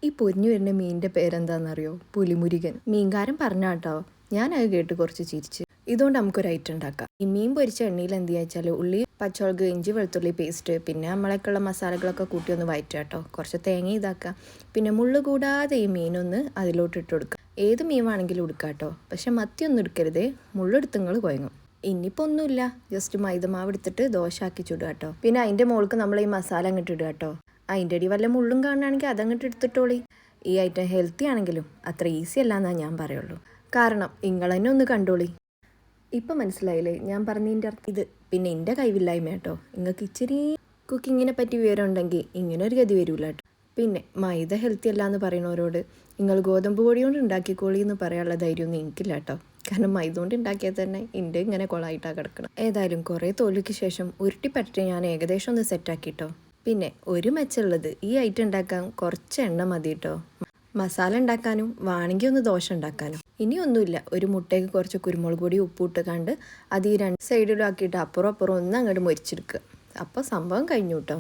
ഈ പൊരിഞ്ഞു വരുന്ന മീനിൻ്റെ പേരെന്താണെന്നറിയോ? പുലിമുരുകൻ. മീൻകാരൻ പറഞ്ഞാട്ടോ, ഞാനത് കേട്ട് കുറച്ച് ചിരിച്ച്. ഇതുകൊണ്ട് നമുക്കൊരു ഐറ്റം ഉണ്ടാക്കാം. ഈ മീൻ പൊരിച്ച എണ്ണയിൽ എന്ത് വെച്ചാൽ ഉള്ളി, പച്ചമുളക്, ഇഞ്ചി, വെളുത്തുള്ളി പേസ്റ്റ്, പിന്നെ നമ്മളൊക്കെയുള്ള മസാലകളൊക്കെ കൂട്ടി ഒന്ന് വഴറ്റുക കേട്ടോ. കുറച്ച് തേങ്ങ ഇതാക്കുക. പിന്നെ മുള്ളു കൂടാതെ ഈ മീനൊന്ന് അതിലോട്ട് ഇട്ട് കൊടുക്കുക. ഏത് മീൻ വേണമെങ്കിലും എടുക്കാം കേട്ടോ. പക്ഷെ മത്തിയൊന്നും എടുക്കരുതേ, മുള്ളെടുത്തുങ്ങൾ കുഴങ്ങും. ഇനിയിപ്പോൾ ഒന്നുമില്ല, ജസ്റ്റ് മൈദമാവ് എടുത്തിട്ട് ദോശ ആക്കി ചുടുക കേട്ടോ. പിന്നെ അതിൻ്റെ മുകൾക്ക് നമ്മൾ ഈ മസാല അങ്ങോട്ട് ഇടുക കേട്ടോ. അതിൻ്റെ അടി വല്ല മുള്ളും കാണുകയാണെങ്കിൽ അതങ്ങോട്ട് എടുത്തിട്ടോളി. ഈ ഐറ്റം ഹെൽത്തി ആണെങ്കിലും അത്ര ഈസി അല്ല എന്നാ ഞാൻ പറയുള്ളൂ. കാരണം നിങ്ങൾ തന്നെ ഒന്ന് കണ്ടോളി. ഇപ്പം മനസ്സിലായില്ലേ ഞാൻ പറഞ്ഞതിൻ്റെ അർത്ഥം? ഇത് പിന്നെ എൻ്റെ കൈവില്ലായ്മ കേട്ടോ. നിങ്ങൾക്ക് ഇച്ചിരി കുക്കിങ്ങിനെ പറ്റി വിവരം ഉണ്ടെങ്കിൽ ഇങ്ങനൊരു ഗതി വരില്ല കേട്ടോ. പിന്നെ മൈദ ഹെൽത്തി അല്ല എന്ന് പറയുന്നവരോട് നിങ്ങൾ ഗോതമ്പ് പൊടി കൊണ്ട് ഉണ്ടാക്കിക്കോളി എന്ന് പറയാനുള്ള ധൈര്യമൊന്നും എനിക്കില്ല കേട്ടോ. കാരണം മൈദ കൊണ്ട് ഉണ്ടാക്കിയാൽ തന്നെ എൻ്റെ ഇങ്ങനെ കൊളായിട്ടാണ് കിടക്കണം. ഏതായാലും കുറേ തോൽവിക്ക് ശേഷം ഉരുട്ടിപ്പറ്റി ഞാൻ ഏകദേശം ഒന്ന് സെറ്റാക്കിട്ടോ. പിന്നെ ഒരു മെച്ചമുള്ളത്, ഈ ഐറ്റം ഉണ്ടാക്കാൻ കുറച്ച് എണ്ണ മതി കേട്ടോ. മസാല ഉണ്ടാക്കാനും വേണമെങ്കിൽ ഒന്ന് ദോശ ഉണ്ടാക്കാനും. ഇനിയൊന്നുമില്ല, ഒരു മുട്ടയ്ക്ക് കുറച്ച് കുരുമുളക് പൊടി ഉപ്പിട്ട് കണ്ട് അത് ഈ രണ്ട് സൈഡിലും ആക്കിയിട്ട് അപ്പുറം ഒന്ന് അങ്ങോട്ട് മൊരിച്ചെടുക്കുക. അപ്പോൾ സംഭവം കഴിഞ്ഞു കേട്ടോ.